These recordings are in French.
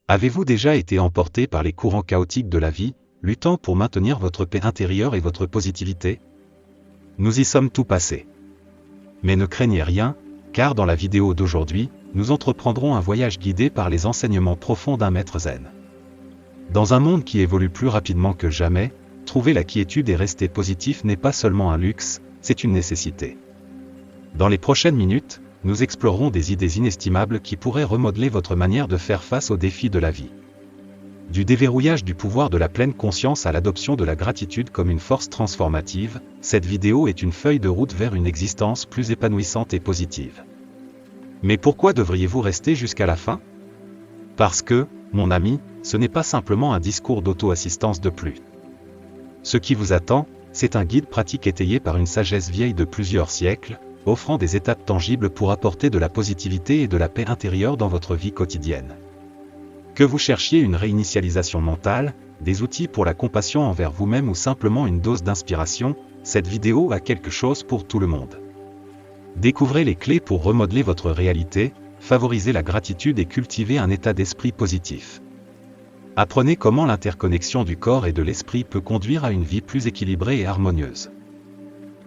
Avez-vous déjà été emporté par les courants chaotiques de la vie, luttant pour maintenir votre paix intérieure et votre positivité? Nous y sommes tous passés. Mais ne craignez rien, car dans la vidéo d'aujourd'hui, nous entreprendrons un voyage guidé par les enseignements profonds d'un maître zen. Dans un monde qui évolue plus rapidement que jamais, trouver la quiétude et rester positif n'est pas seulement un luxe, c'est une nécessité. Dans les prochaines minutes, nous explorerons des idées inestimables qui pourraient remodeler votre manière de faire face aux défis de la vie. Du déverrouillage du pouvoir de la pleine conscience à l'adoption de la gratitude comme une force transformative, cette vidéo est une feuille de route vers une existence plus épanouissante et positive. Mais pourquoi devriez-vous rester jusqu'à la fin? Parce que, mon ami, ce n'est pas simplement un discours d'auto-assistance de plus. Ce qui vous attend, c'est un guide pratique étayé par une sagesse vieille de plusieurs siècles, offrant des étapes tangibles pour apporter de la positivité et de la paix intérieure dans votre vie quotidienne. Que vous cherchiez une réinitialisation mentale, des outils pour la compassion envers vous-même ou simplement une dose d'inspiration, cette vidéo a quelque chose pour tout le monde. Découvrez les clés pour remodeler votre réalité, favoriser la gratitude et cultiver un état d'esprit positif. Apprenez comment l'interconnexion du corps et de l'esprit peut conduire à une vie plus équilibrée et harmonieuse.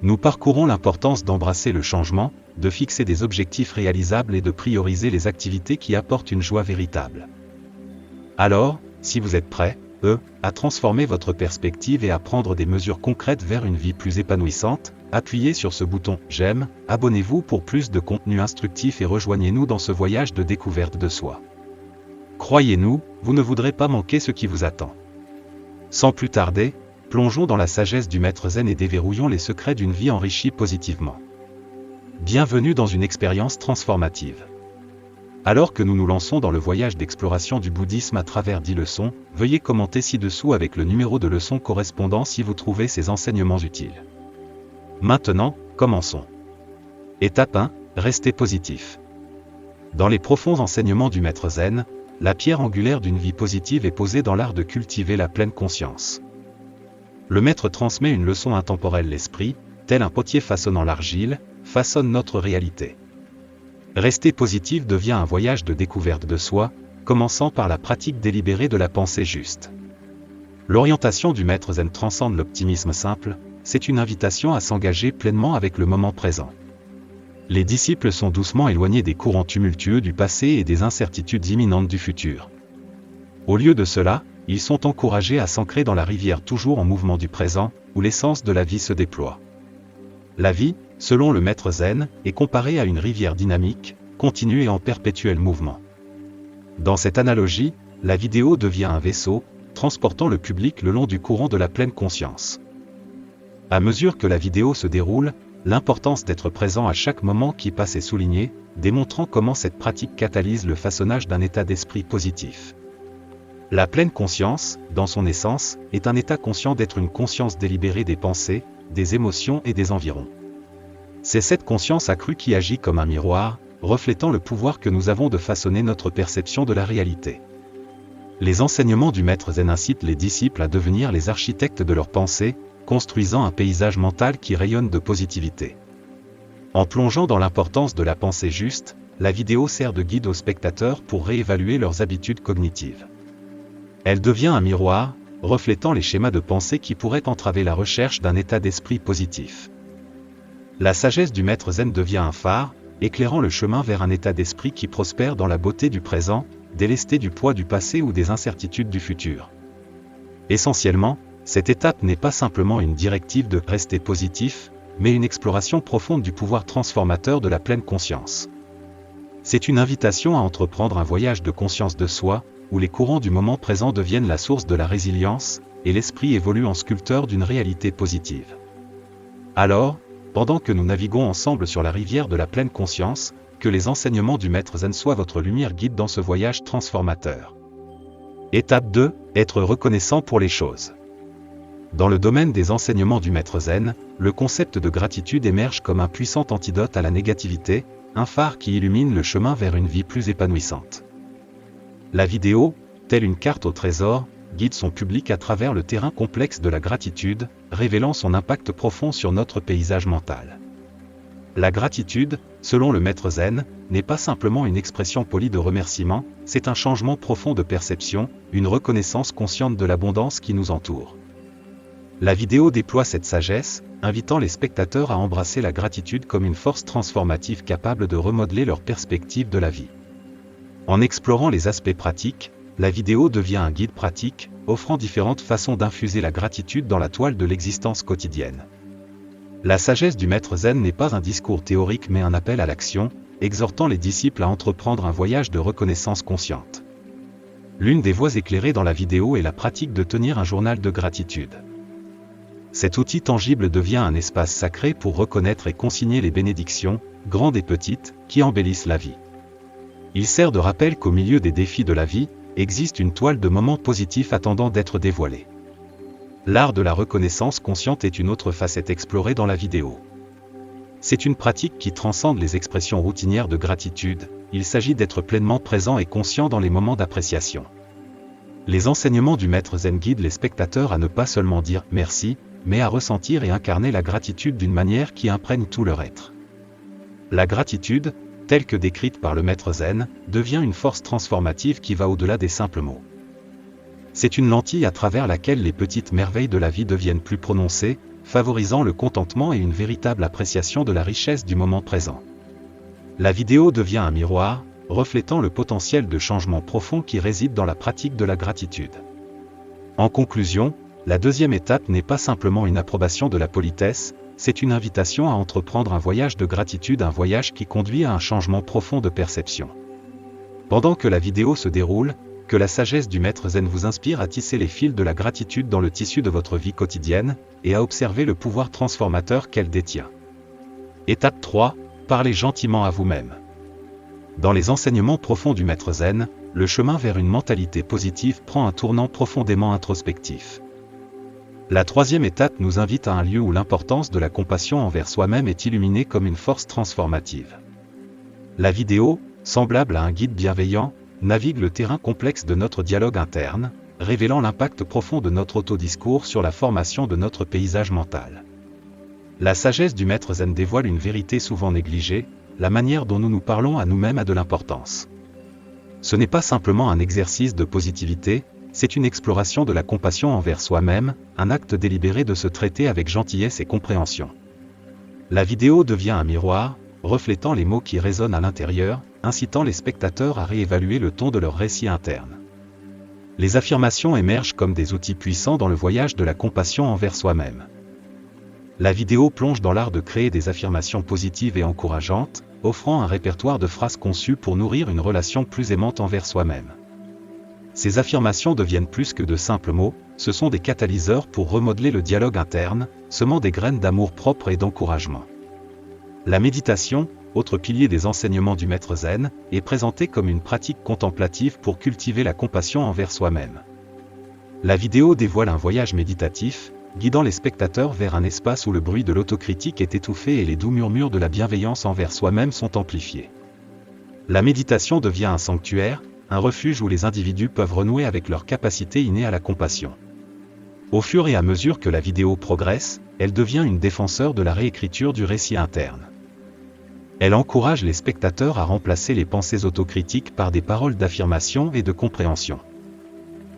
Nous parcourons l'importance d'embrasser le changement, de fixer des objectifs réalisables et de prioriser les activités qui apportent une joie véritable. Alors, si vous êtes prêt, à transformer votre perspective et à prendre des mesures concrètes vers une vie plus épanouissante, appuyez sur ce bouton « J'aime », abonnez-vous pour plus de contenu instructif et rejoignez-nous dans ce voyage de découverte de soi. Croyez-nous, vous ne voudrez pas manquer ce qui vous attend. Sans plus tarder, plongeons dans la sagesse du maître zen et déverrouillons les secrets d'une vie enrichie positivement. Bienvenue dans une expérience transformative. Alors que nous nous lançons dans le voyage d'exploration du bouddhisme à travers 10 leçons, veuillez commenter ci-dessous avec le numéro de leçon correspondant si vous trouvez ces enseignements utiles. Maintenant, commençons. Étape 1, restez positif. Dans les profonds enseignements du maître zen, la pierre angulaire d'une vie positive est posée dans l'art de cultiver la pleine conscience. Le maître transmet une leçon intemporelle. L'esprit, tel un potier façonnant l'argile, façonne notre réalité. Rester positif devient un voyage de découverte de soi, commençant par la pratique délibérée de la pensée juste. L'orientation du maître zen transcende l'optimisme simple, c'est une invitation à s'engager pleinement avec le moment présent. Les disciples sont doucement éloignés des courants tumultueux du passé et des incertitudes imminentes du futur. Au lieu de cela, ils sont encouragés à s'ancrer dans la rivière toujours en mouvement du présent, où l'essence de la vie se déploie. La vie, selon le maître zen, est comparée à une rivière dynamique, continue et en perpétuel mouvement. Dans cette analogie, la vidéo devient un vaisseau, transportant le public le long du courant de la pleine conscience. À mesure que la vidéo se déroule, l'importance d'être présent à chaque moment qui passe est soulignée, démontrant comment cette pratique catalyse le façonnage d'un état d'esprit positif. La pleine conscience, dans son essence, est un état conscient d'être une conscience délibérée des pensées, des émotions et des environs. C'est cette conscience accrue qui agit comme un miroir, reflétant le pouvoir que nous avons de façonner notre perception de la réalité. Les enseignements du maître zen incitent les disciples à devenir les architectes de leurs pensées, construisant un paysage mental qui rayonne de positivité. En plongeant dans l'importance de la pensée juste, la vidéo sert de guide aux spectateurs pour réévaluer leurs habitudes cognitives. Elle devient un miroir, reflétant les schémas de pensée qui pourraient entraver la recherche d'un état d'esprit positif. La sagesse du maître zen devient un phare, éclairant le chemin vers un état d'esprit qui prospère dans la beauté du présent, délesté du poids du passé ou des incertitudes du futur. Essentiellement, cette étape n'est pas simplement une directive de rester positif, mais une exploration profonde du pouvoir transformateur de la pleine conscience. C'est une invitation à entreprendre un voyage de conscience de soi, où les courants du moment présent deviennent la source de la résilience, et l'esprit évolue en sculpteur d'une réalité positive. Alors, pendant que nous naviguons ensemble sur la rivière de la pleine conscience, que les enseignements du maître zen soient votre lumière guide dans ce voyage transformateur. Étape 2, être reconnaissant pour les choses. Dans le domaine des enseignements du maître zen, le concept de gratitude émerge comme un puissant antidote à la négativité, un phare qui illumine le chemin vers une vie plus épanouissante. La vidéo, telle une carte au trésor, guide son public à travers le terrain complexe de la gratitude, révélant son impact profond sur notre paysage mental. La gratitude, selon le maître zen, n'est pas simplement une expression polie de remerciement, c'est un changement profond de perception, une reconnaissance consciente de l'abondance qui nous entoure. La vidéo déploie cette sagesse, invitant les spectateurs à embrasser la gratitude comme une force transformative capable de remodeler leur perspective de la vie. En explorant les aspects pratiques, la vidéo devient un guide pratique, offrant différentes façons d'infuser la gratitude dans la toile de l'existence quotidienne. La sagesse du maître zen n'est pas un discours théorique mais un appel à l'action, exhortant les disciples à entreprendre un voyage de reconnaissance consciente. L'une des voies éclairées dans la vidéo est la pratique de tenir un journal de gratitude. Cet outil tangible devient un espace sacré pour reconnaître et consigner les bénédictions, grandes et petites, qui embellissent la vie. Il sert de rappel qu'au milieu des défis de la vie, existe une toile de moments positifs attendant d'être dévoilée. L'art de la reconnaissance consciente est une autre facette explorée dans la vidéo. C'est une pratique qui transcende les expressions routinières de gratitude, il s'agit d'être pleinement présent et conscient dans les moments d'appréciation. Les enseignements du maître zen guident les spectateurs à ne pas seulement dire « merci », mais à ressentir et incarner la gratitude d'une manière qui imprègne tout leur être. La gratitude, telle que décrite par le maître zen, devient une force transformative qui va au-delà des simples mots. C'est une lentille à travers laquelle les petites merveilles de la vie deviennent plus prononcées, favorisant le contentement et une véritable appréciation de la richesse du moment présent. La vidéo devient un miroir, reflétant le potentiel de changement profond qui réside dans la pratique de la gratitude. En conclusion, la deuxième étape n'est pas simplement une approbation de la politesse, c'est une invitation à entreprendre un voyage de gratitude, un voyage qui conduit à un changement profond de perception. Pendant que la vidéo se déroule, que la sagesse du maître zen vous inspire à tisser les fils de la gratitude dans le tissu de votre vie quotidienne, et à observer le pouvoir transformateur qu'elle détient. Étape 3, parlez gentiment à vous-même. Dans les enseignements profonds du maître zen, le chemin vers une mentalité positive prend un tournant profondément introspectif. La troisième étape nous invite à un lieu où l'importance de la compassion envers soi-même est illuminée comme une force transformative. La vidéo, semblable à un guide bienveillant, navigue le terrain complexe de notre dialogue interne, révélant l'impact profond de notre autodiscours sur la formation de notre paysage mental. La sagesse du maître zen dévoile une vérité souvent négligée, la manière dont nous nous parlons à nous-mêmes a de l'importance. Ce n'est pas simplement un exercice de positivité, c'est une exploration de la compassion envers soi-même, un acte délibéré de se traiter avec gentillesse et compréhension. La vidéo devient un miroir, reflétant les mots qui résonnent à l'intérieur, incitant les spectateurs à réévaluer le ton de leur récit interne. Les affirmations émergent comme des outils puissants dans le voyage de la compassion envers soi-même. La vidéo plonge dans l'art de créer des affirmations positives et encourageantes, offrant un répertoire de phrases conçues pour nourrir une relation plus aimante envers soi-même. Ces affirmations deviennent plus que de simples mots, ce sont des catalyseurs pour remodeler le dialogue interne, semant des graines d'amour propre et d'encouragement. La méditation, autre pilier des enseignements du maître zen, est présentée comme une pratique contemplative pour cultiver la compassion envers soi-même. La vidéo dévoile un voyage méditatif, guidant les spectateurs vers un espace où le bruit de l'autocritique est étouffé et les doux murmures de la bienveillance envers soi-même sont amplifiés. La méditation devient un sanctuaire, un refuge où les individus peuvent renouer avec leur capacité innée à la compassion. Au fur et à mesure que la vidéo progresse, elle devient une défenseur de la réécriture du récit interne. Elle encourage les spectateurs à remplacer les pensées autocritiques par des paroles d'affirmation et de compréhension.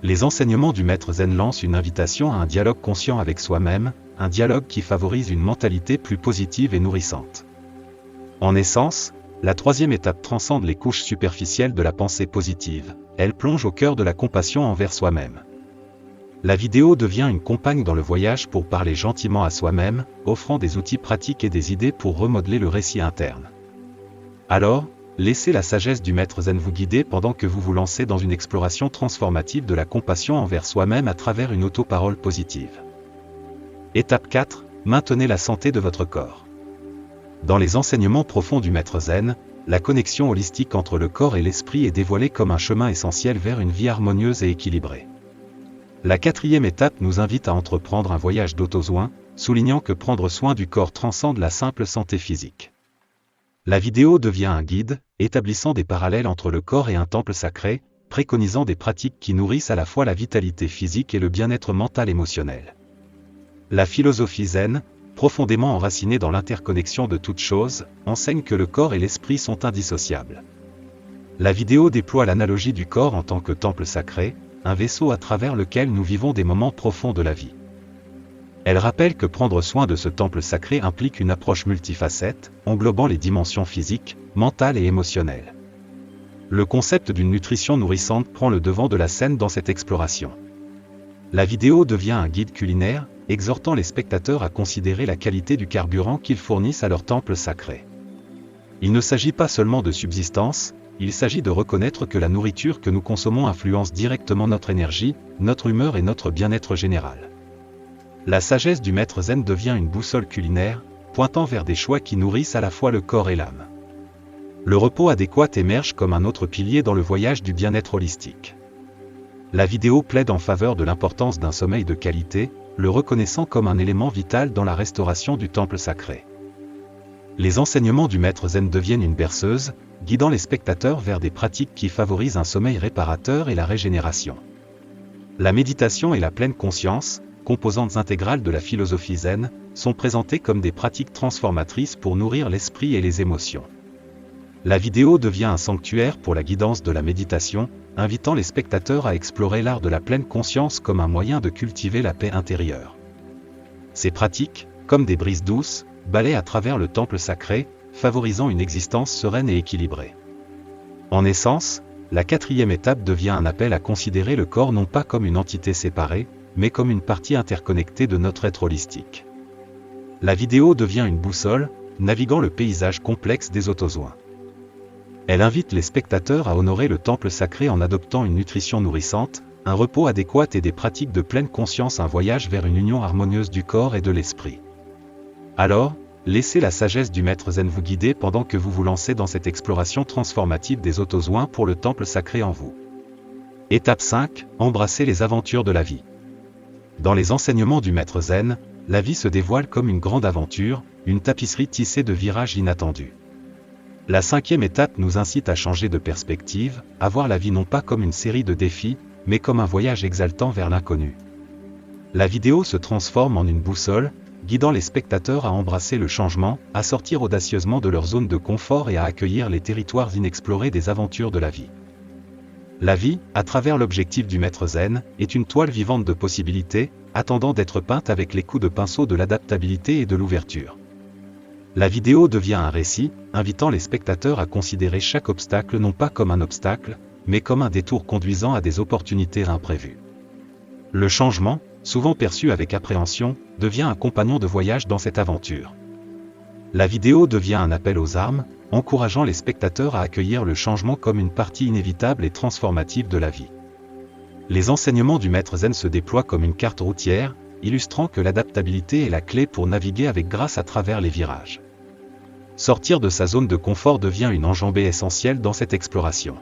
Les enseignements du maître zen lancent une invitation à un dialogue conscient avec soi-même, un dialogue qui favorise une mentalité plus positive et nourrissante. En essence, la troisième étape transcende les couches superficielles de la pensée positive, elle plonge au cœur de la compassion envers soi-même. La vidéo devient une compagne dans le voyage pour parler gentiment à soi-même, offrant des outils pratiques et des idées pour remodeler le récit interne. Alors, laissez la sagesse du maître zen vous guider pendant que vous vous lancez dans une exploration transformative de la compassion envers soi-même à travers une autoparole positive. Étape 4, maintenez la santé de votre corps. Dans les enseignements profonds du maître zen, la connexion holistique entre le corps et l'esprit est dévoilée comme un chemin essentiel vers une vie harmonieuse et équilibrée. La quatrième étape nous invite à entreprendre un voyage d'auto-soin, soulignant que prendre soin du corps transcende la simple santé physique. La vidéo devient un guide, établissant des parallèles entre le corps et un temple sacré, préconisant des pratiques qui nourrissent à la fois la vitalité physique et le bien-être mental émotionnel. La philosophie zen, profondément enraciné dans l'interconnexion de toutes choses, enseigne que le corps et l'esprit sont indissociables. La vidéo déploie l'analogie du corps en tant que temple sacré, un vaisseau à travers lequel nous vivons des moments profonds de la vie. Elle rappelle que prendre soin de ce temple sacré implique une approche multifacette, englobant les dimensions physiques, mentales et émotionnelles. Le concept d'une nutrition nourrissante prend le devant de la scène dans cette exploration. La vidéo devient un guide culinaire, exhortant les spectateurs à considérer la qualité du carburant qu'ils fournissent à leur temple sacré. Il ne s'agit pas seulement de subsistance, il s'agit de reconnaître que la nourriture que nous consommons influence directement notre énergie, notre humeur et notre bien-être général. La sagesse du maître zen devient une boussole culinaire, pointant vers des choix qui nourrissent à la fois le corps et l'âme. Le repos adéquat émerge comme un autre pilier dans le voyage du bien-être holistique. La vidéo plaide en faveur de l'importance d'un sommeil de qualité, le reconnaissant comme un élément vital dans la restauration du temple sacré. Les enseignements du maître zen deviennent une berceuse, guidant les spectateurs vers des pratiques qui favorisent un sommeil réparateur et la régénération. La méditation et la pleine conscience, composantes intégrales de la philosophie zen, sont présentées comme des pratiques transformatrices pour nourrir l'esprit et les émotions. La vidéo devient un sanctuaire pour la guidance de la méditation, invitant les spectateurs à explorer l'art de la pleine conscience comme un moyen de cultiver la paix intérieure. Ces pratiques, comme des brises douces, balaient à travers le temple sacré, favorisant une existence sereine et équilibrée. En essence, la quatrième étape devient un appel à considérer le corps non pas comme une entité séparée, mais comme une partie interconnectée de notre être holistique. La vidéo devient une boussole, naviguant le paysage complexe des autosoins. Elle invite les spectateurs à honorer le temple sacré en adoptant une nutrition nourrissante, un repos adéquat et des pratiques de pleine conscience, un voyage vers une union harmonieuse du corps et de l'esprit. Alors, laissez la sagesse du maître zen vous guider pendant que vous vous lancez dans cette exploration transformative des autosoins pour le temple sacré en vous. Étape 5, embrassez les aventures de la vie. Dans les enseignements du maître zen, la vie se dévoile comme une grande aventure, une tapisserie tissée de virages inattendus. La cinquième étape nous incite à changer de perspective, à voir la vie non pas comme une série de défis, mais comme un voyage exaltant vers l'inconnu. La vidéo se transforme en une boussole, guidant les spectateurs à embrasser le changement, à sortir audacieusement de leur zone de confort et à accueillir les territoires inexplorés des aventures de la vie. La vie, à travers l'objectif du maître zen, est une toile vivante de possibilités, attendant d'être peinte avec les coups de pinceau de l'adaptabilité et de l'ouverture. La vidéo devient un récit, invitant les spectateurs à considérer chaque obstacle non pas comme un obstacle, mais comme un détour conduisant à des opportunités imprévues. Le changement, souvent perçu avec appréhension, devient un compagnon de voyage dans cette aventure. La vidéo devient un appel aux armes, encourageant les spectateurs à accueillir le changement comme une partie inévitable et transformative de la vie. Les enseignements du maître zen se déploient comme une carte routière, illustrant que l'adaptabilité est la clé pour naviguer avec grâce à travers les virages. Sortir de sa zone de confort devient une enjambée essentielle dans cette exploration.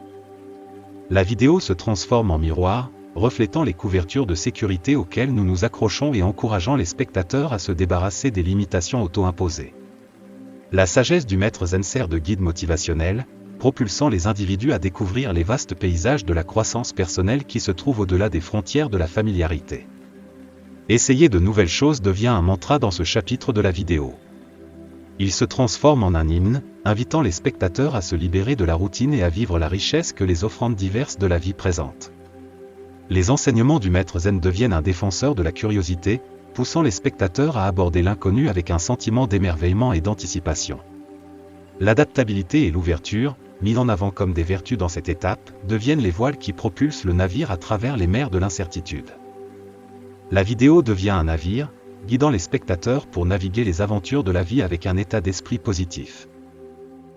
La vidéo se transforme en miroir, reflétant les couvertures de sécurité auxquelles nous nous accrochons et encourageant les spectateurs à se débarrasser des limitations auto-imposées. La sagesse du maître zen sert de guide motivationnel, propulsant les individus à découvrir les vastes paysages de la croissance personnelle qui se trouvent au-delà des frontières de la familiarité. Essayer de nouvelles choses devient un mantra dans ce chapitre de la vidéo. Il se transforme en un hymne, invitant les spectateurs à se libérer de la routine et à vivre la richesse que les offrandes diverses de la vie présentent. Les enseignements du maître zen deviennent un défenseur de la curiosité, poussant les spectateurs à aborder l'inconnu avec un sentiment d'émerveillement et d'anticipation. L'adaptabilité et l'ouverture, mises en avant comme des vertus dans cette étape, deviennent les voiles qui propulsent le navire à travers les mers de l'incertitude. La vidéo devient un navire, guidant les spectateurs pour naviguer les aventures de la vie avec un état d'esprit positif.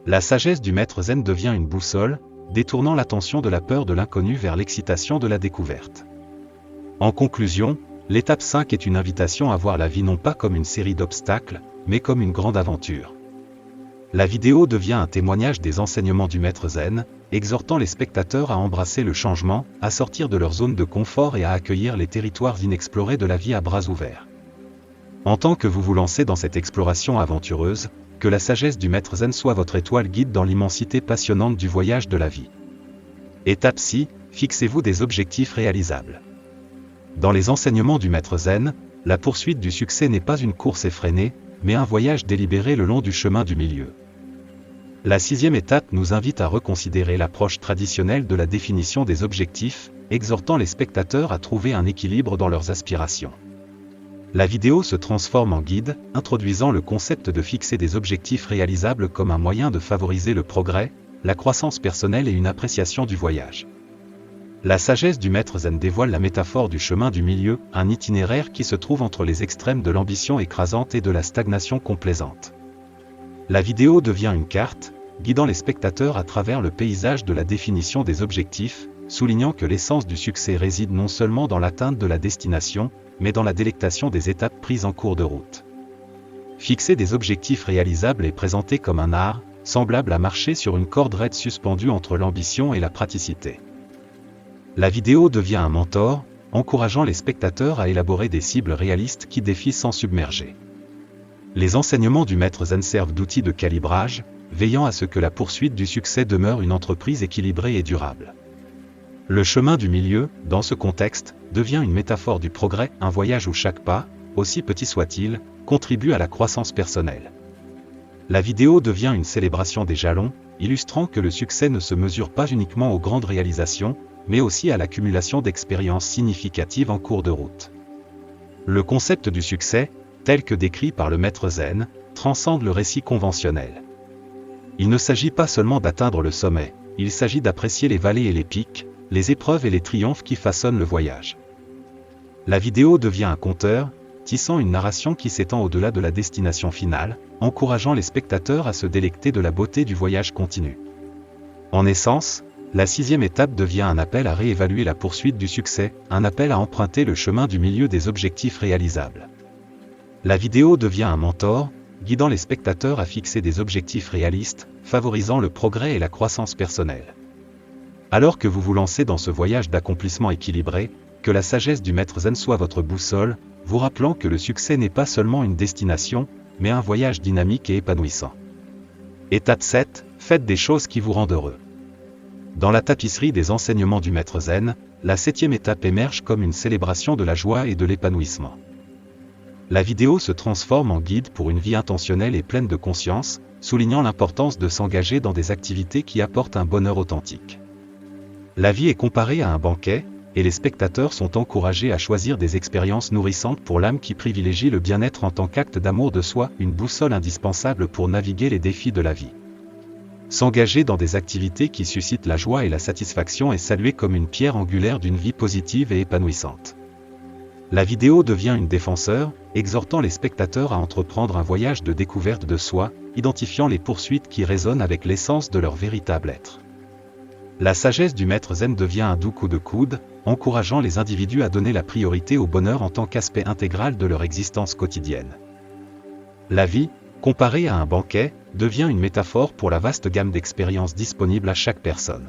La sagesse du maître zen devient une boussole, détournant l'attention de la peur de l'inconnu vers l'excitation de la découverte. En conclusion, l'étape 5 est une invitation à voir la vie non pas comme une série d'obstacles, mais comme une grande aventure. La vidéo devient un témoignage des enseignements du maître zen, exhortant les spectateurs à embrasser le changement, à sortir de leur zone de confort et à accueillir les territoires inexplorés de la vie à bras ouverts. En tant que vous vous lancez dans cette exploration aventureuse, que la sagesse du maître zen soit votre étoile guide dans l'immensité passionnante du voyage de la vie. Étape 6, fixez-vous des objectifs réalisables. Dans les enseignements du maître zen, la poursuite du succès n'est pas une course effrénée, mais un voyage délibéré le long du chemin du milieu. La 6e étape nous invite à reconsidérer l'approche traditionnelle de la définition des objectifs, exhortant les spectateurs à trouver un équilibre dans leurs aspirations. La vidéo se transforme en guide, introduisant le concept de fixer des objectifs réalisables comme un moyen de favoriser le progrès, la croissance personnelle et une appréciation du voyage. La sagesse du maître zen dévoile la métaphore du chemin du milieu, un itinéraire qui se trouve entre les extrêmes de l'ambition écrasante et de la stagnation complaisante. La vidéo devient une carte, guidant les spectateurs à travers le paysage de la définition des objectifs, soulignant que l'essence du succès réside non seulement dans l'atteinte de la destination, mais dans la délectation des étapes prises en cours de route. Fixer des objectifs réalisables est présenté comme un art, semblable à marcher sur une corde raide suspendue entre l'ambition et la praticité. La vidéo devient un mentor, encourageant les spectateurs à élaborer des cibles réalistes qui défient sans submerger. Les enseignements du maître zen servent d'outils de calibrage, veillant à ce que la poursuite du succès demeure une entreprise équilibrée et durable. Le chemin du milieu, dans ce contexte, devient une métaphore du progrès, un voyage où chaque pas, aussi petit soit-il, contribue à la croissance personnelle. La vidéo devient une célébration des jalons, illustrant que le succès ne se mesure pas uniquement aux grandes réalisations, mais aussi à l'accumulation d'expériences significatives en cours de route. Le concept du succès, tel que décrit par le maître zen, transcende le récit conventionnel. Il ne s'agit pas seulement d'atteindre le sommet, il s'agit d'apprécier les vallées et les pics, les épreuves et les triomphes qui façonnent le voyage. La vidéo devient un conteur, tissant une narration qui s'étend au-delà de la destination finale, encourageant les spectateurs à se délecter de la beauté du voyage continu. En essence, la 6e étape devient un appel à réévaluer la poursuite du succès, un appel à emprunter le chemin du milieu des objectifs réalisables. La vidéo devient un mentor, guidant les spectateurs à fixer des objectifs réalistes, favorisant le progrès et la croissance personnelle. Alors que vous vous lancez dans ce voyage d'accomplissement équilibré, que la sagesse du maître zen soit votre boussole, vous rappelant que le succès n'est pas seulement une destination, mais un voyage dynamique et épanouissant. Étape 7, faites des choses qui vous rendent heureux. Dans la tapisserie des enseignements du maître zen, la 7e étape émerge comme une célébration de la joie et de l'épanouissement. La vidéo se transforme en guide pour une vie intentionnelle et pleine de conscience, soulignant l'importance de s'engager dans des activités qui apportent un bonheur authentique. La vie est comparée à un banquet, et les spectateurs sont encouragés à choisir des expériences nourrissantes pour l'âme qui privilégie le bien-être en tant qu'acte d'amour de soi, une boussole indispensable pour naviguer les défis de la vie. S'engager dans des activités qui suscitent la joie et la satisfaction est salué comme une pierre angulaire d'une vie positive et épanouissante. La vidéo devient une défenseur, exhortant les spectateurs à entreprendre un voyage de découverte de soi, identifiant les poursuites qui résonnent avec l'essence de leur véritable être. La sagesse du maître zen devient un doux coup de coude, encourageant les individus à donner la priorité au bonheur en tant qu'aspect intégral de leur existence quotidienne. La vie, comparée à un banquet, devient une métaphore pour la vaste gamme d'expériences disponibles à chaque personne.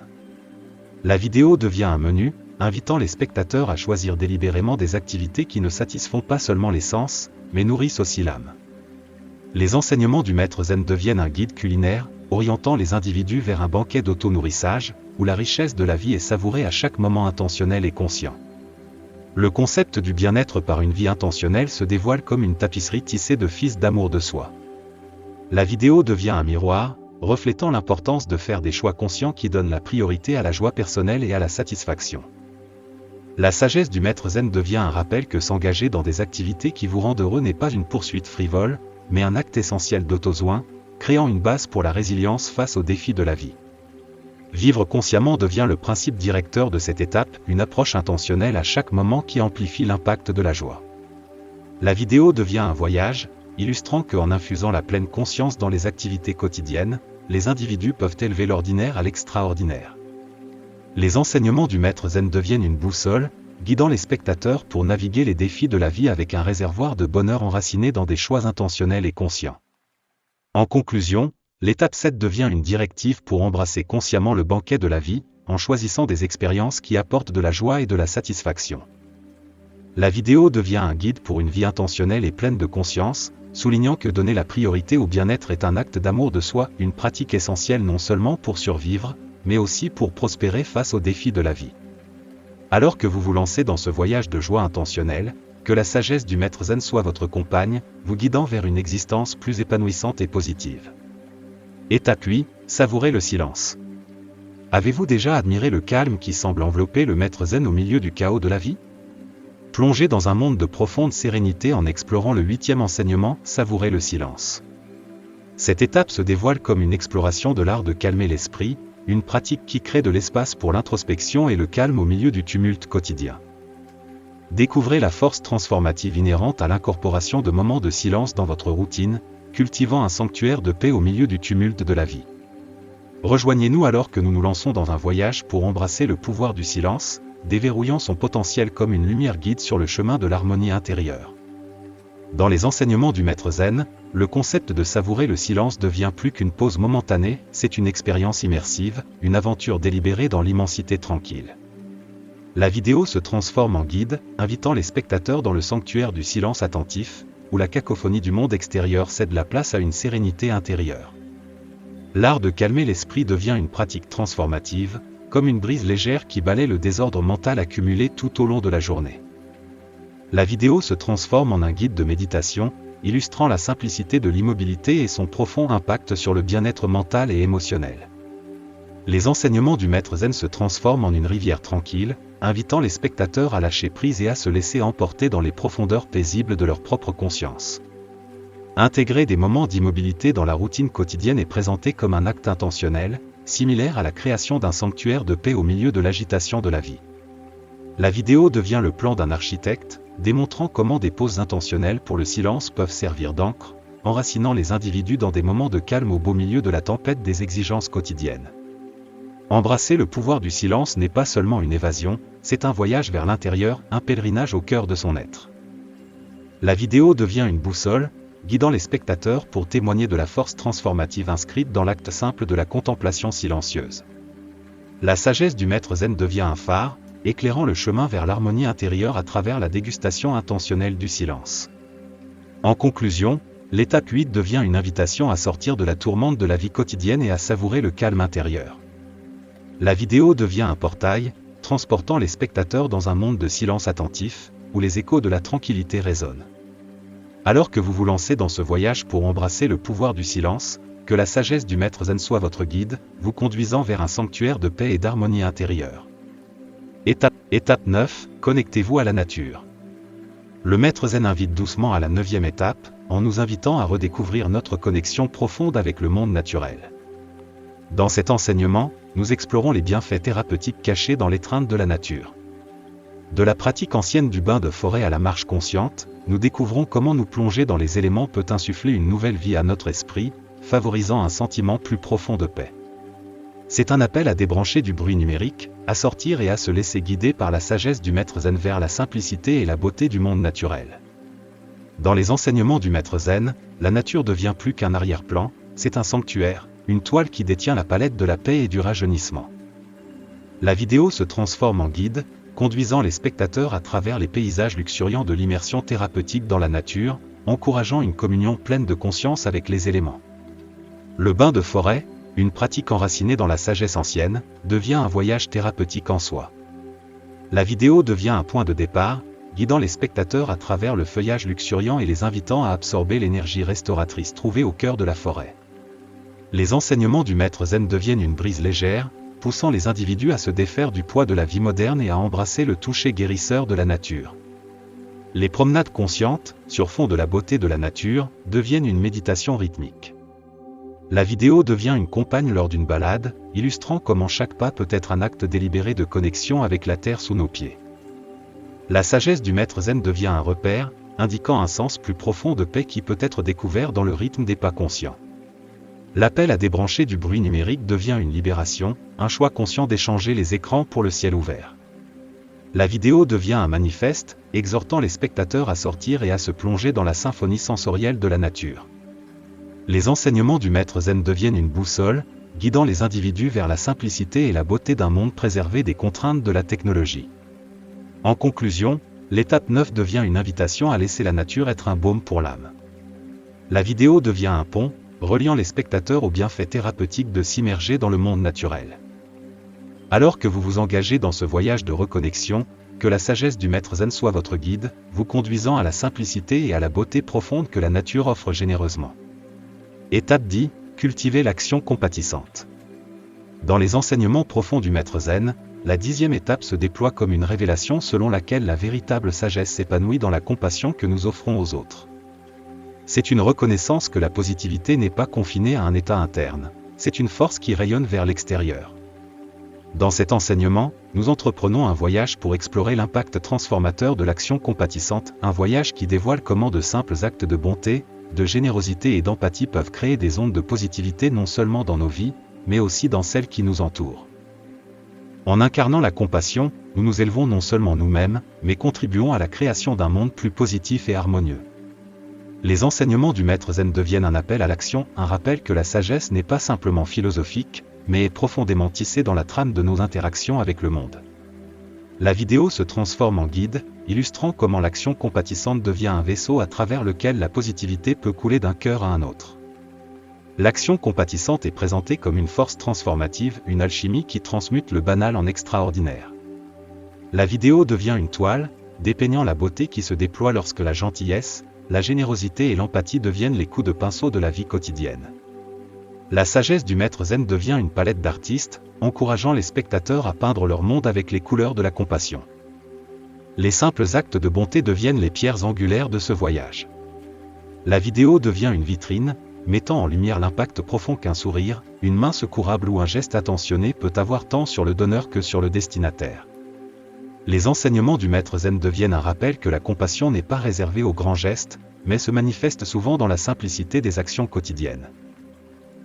La vidéo devient un menu, invitant les spectateurs à choisir délibérément des activités qui ne satisfont pas seulement les sens, mais nourrissent aussi l'âme. Les enseignements du maître zen deviennent un guide culinaire, orientant les individus vers un banquet d'auto-nourrissage, où la richesse de la vie est savourée à chaque moment intentionnel et conscient. Le concept du bien-être par une vie intentionnelle se dévoile comme une tapisserie tissée de fils d'amour de soi. La vidéo devient un miroir, reflétant l'importance de faire des choix conscients qui donnent la priorité à la joie personnelle et à la satisfaction. La sagesse du maître zen devient un rappel que s'engager dans des activités qui vous rendent heureux n'est pas une poursuite frivole, mais un acte essentiel d'auto-soin, créant une base pour la résilience face aux défis de la vie. Vivre consciemment devient le principe directeur de cette étape, une approche intentionnelle à chaque moment qui amplifie l'impact de la joie. La vidéo devient un voyage, illustrant qu'en infusant la pleine conscience dans les activités quotidiennes, les individus peuvent élever l'ordinaire à l'extraordinaire. Les enseignements du maître zen deviennent une boussole, guidant les spectateurs pour naviguer les défis de la vie avec un réservoir de bonheur enraciné dans des choix intentionnels et conscients. En conclusion, l'étape 7 devient une directive pour embrasser consciemment le banquet de la vie, en choisissant des expériences qui apportent de la joie et de la satisfaction. La vidéo devient un guide pour une vie intentionnelle et pleine de conscience, soulignant que donner la priorité au bien-être est un acte d'amour de soi, une pratique essentielle non seulement pour survivre, mais aussi pour prospérer face aux défis de la vie. Alors que vous vous lancez dans ce voyage de joie intentionnelle, que la sagesse du maître zen soit votre compagne, vous guidant vers une existence plus épanouissante et positive. Étape 8, savourez le silence. Avez-vous déjà admiré le calme qui semble envelopper le maître zen au milieu du chaos de la vie? Plongez dans un monde de profonde sérénité en explorant le 8e enseignement, savourer le silence. Cette étape se dévoile comme une exploration de l'art de calmer l'esprit, une pratique qui crée de l'espace pour l'introspection et le calme au milieu du tumulte quotidien. Découvrez la force transformative inhérente à l'incorporation de moments de silence dans votre routine, cultivant un sanctuaire de paix au milieu du tumulte de la vie. Rejoignez-nous alors que nous nous lançons dans un voyage pour embrasser le pouvoir du silence, déverrouillant son potentiel comme une lumière guide sur le chemin de l'harmonie intérieure. Dans les enseignements du maître zen, le concept de savourer le silence devient plus qu'une pause momentanée, c'est une expérience immersive, une aventure délibérée dans l'immensité tranquille. La vidéo se transforme en guide, invitant les spectateurs dans le sanctuaire du silence attentif, où la cacophonie du monde extérieur cède la place à une sérénité intérieure. L'art de calmer l'esprit devient une pratique transformative, comme une brise légère qui balaie le désordre mental accumulé tout au long de la journée. La vidéo se transforme en un guide de méditation, illustrant la simplicité de l'immobilité et son profond impact sur le bien-être mental et émotionnel. Les enseignements du maître zen se transforment en une rivière tranquille, invitant les spectateurs à lâcher prise et à se laisser emporter dans les profondeurs paisibles de leur propre conscience. Intégrer des moments d'immobilité dans la routine quotidienne est présenté comme un acte intentionnel, similaire à la création d'un sanctuaire de paix au milieu de l'agitation de la vie. La vidéo devient le plan d'un architecte, démontrant comment des pauses intentionnelles pour le silence peuvent servir d'encre, enracinant les individus dans des moments de calme au beau milieu de la tempête des exigences quotidiennes. Embrasser le pouvoir du silence n'est pas seulement une évasion, c'est un voyage vers l'intérieur, un pèlerinage au cœur de son être. La vidéo devient une boussole, guidant les spectateurs pour témoigner de la force transformative inscrite dans l'acte simple de la contemplation silencieuse. La sagesse du maître zen devient un phare, éclairant le chemin vers l'harmonie intérieure à travers la dégustation intentionnelle du silence. En conclusion, l'étape 8 devient une invitation à sortir de la tourmente de la vie quotidienne et à savourer le calme intérieur. La vidéo devient un portail, transportant les spectateurs dans un monde de silence attentif, où les échos de la tranquillité résonnent. Alors que vous vous lancez dans ce voyage pour embrasser le pouvoir du silence, que la sagesse du maître zen soit votre guide, vous conduisant vers un sanctuaire de paix et d'harmonie intérieure. Étape 9, connectez-vous à la nature. Le maître zen invite doucement à la 9e étape, en nous invitant à redécouvrir notre connexion profonde avec le monde naturel. Dans cet enseignement, nous explorons les bienfaits thérapeutiques cachés dans l'étreinte de la nature. De la pratique ancienne du bain de forêt à la marche consciente, nous découvrons comment nous plonger dans les éléments peut insuffler une nouvelle vie à notre esprit, favorisant un sentiment plus profond de paix. C'est un appel à débrancher du bruit numérique, à sortir et à se laisser guider par la sagesse du maître zen vers la simplicité et la beauté du monde naturel. Dans les enseignements du maître zen, la nature devient plus qu'un arrière-plan, c'est un sanctuaire, une toile qui détient la palette de la paix et du rajeunissement. La vidéo se transforme en guide, conduisant les spectateurs à travers les paysages luxuriants de l'immersion thérapeutique dans la nature, encourageant une communion pleine de conscience avec les éléments. Le bain de forêt, une pratique enracinée dans la sagesse ancienne, devient un voyage thérapeutique en soi. La vidéo devient un point de départ, guidant les spectateurs à travers le feuillage luxuriant et les invitant à absorber l'énergie restauratrice trouvée au cœur de la forêt. Les enseignements du maître zen deviennent une brise légère, poussant les individus à se défaire du poids de la vie moderne et à embrasser le toucher guérisseur de la nature. Les promenades conscientes, sur fond de la beauté de la nature, deviennent une méditation rythmique. La vidéo devient une compagne lors d'une balade, illustrant comment chaque pas peut être un acte délibéré de connexion avec la terre sous nos pieds. La sagesse du maître zen devient un repère, indiquant un sens plus profond de paix qui peut être découvert dans le rythme des pas conscients. L'appel à débrancher du bruit numérique devient une libération, un choix conscient d'échanger les écrans pour le ciel ouvert. La vidéo devient un manifeste, exhortant les spectateurs à sortir et à se plonger dans la symphonie sensorielle de la nature. Les enseignements du maître zen deviennent une boussole, guidant les individus vers la simplicité et la beauté d'un monde préservé des contraintes de la technologie. En conclusion, l'étape 9 devient une invitation à laisser la nature être un baume pour l'âme. La vidéo devient un pont, reliant les spectateurs aux bienfaits thérapeutiques de s'immerger dans le monde naturel. Alors que vous vous engagez dans ce voyage de reconnexion, que la sagesse du maître zen soit votre guide, vous conduisant à la simplicité et à la beauté profonde que la nature offre généreusement. Étape 10. Cultiver l'action compatissante. Dans les enseignements profonds du maître zen, la 10e étape se déploie comme une révélation selon laquelle la véritable sagesse s'épanouit dans la compassion que nous offrons aux autres. C'est une reconnaissance que la positivité n'est pas confinée à un état interne, c'est une force qui rayonne vers l'extérieur. Dans cet enseignement, nous entreprenons un voyage pour explorer l'impact transformateur de l'action compatissante, un voyage qui dévoile comment de simples actes de bonté, de générosité et d'empathie peuvent créer des ondes de positivité non seulement dans nos vies, mais aussi dans celles qui nous entourent. En incarnant la compassion, nous nous élevons non seulement nous-mêmes, mais contribuons à la création d'un monde plus positif et harmonieux. Les enseignements du maître zen deviennent un appel à l'action, un rappel que la sagesse n'est pas simplement philosophique, mais est profondément tissée dans la trame de nos interactions avec le monde. La vidéo se transforme en guide, illustrant comment l'action compatissante devient un vaisseau à travers lequel la positivité peut couler d'un cœur à un autre. L'action compatissante est présentée comme une force transformative, une alchimie qui transmute le banal en extraordinaire. La vidéo devient une toile, dépeignant la beauté qui se déploie lorsque la gentillesse, la générosité et l'empathie deviennent les coups de pinceau de la vie quotidienne. La sagesse du maître zen devient une palette d'artistes, encourageant les spectateurs à peindre leur monde avec les couleurs de la compassion. Les simples actes de bonté deviennent les pierres angulaires de ce voyage. La vidéo devient une vitrine, mettant en lumière l'impact profond qu'un sourire, une main secourable ou un geste attentionné peut avoir tant sur le donneur que sur le destinataire. Les enseignements du maître zen deviennent un rappel que la compassion n'est pas réservée aux grands gestes, mais se manifeste souvent dans la simplicité des actions quotidiennes.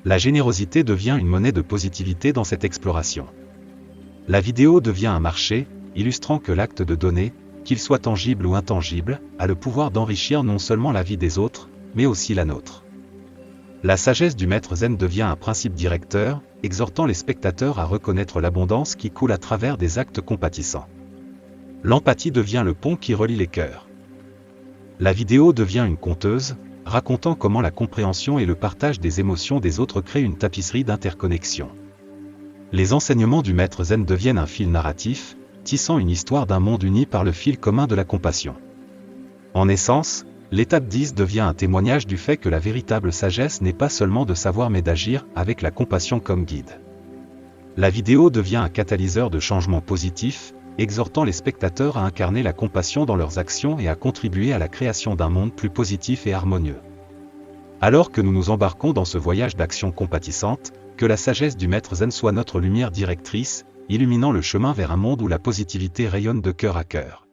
La générosité devient une monnaie de positivité dans cette exploration. La vidéo devient un marché, illustrant que l'acte de donner, qu'il soit tangible ou intangible, a le pouvoir d'enrichir non seulement la vie des autres, mais aussi la nôtre. La sagesse du maître zen devient un principe directeur, exhortant les spectateurs à reconnaître l'abondance qui coule à travers des actes compatissants. L'empathie devient le pont qui relie les cœurs. La vidéo devient une conteuse, racontant comment la compréhension et le partage des émotions des autres créent une tapisserie d'interconnexion. Les enseignements du maître zen deviennent un fil narratif, tissant une histoire d'un monde uni par le fil commun de la compassion. En essence, l'étape 10 devient un témoignage du fait que la véritable sagesse n'est pas seulement de savoir mais d'agir, avec la compassion comme guide. La vidéo devient un catalyseur de changement positif, exhortant les spectateurs à incarner la compassion dans leurs actions et à contribuer à la création d'un monde plus positif et harmonieux. Alors que nous nous embarquons dans ce voyage d'action compatissante, que la sagesse du maître zen soit notre lumière directrice, illuminant le chemin vers un monde où la positivité rayonne de cœur à cœur.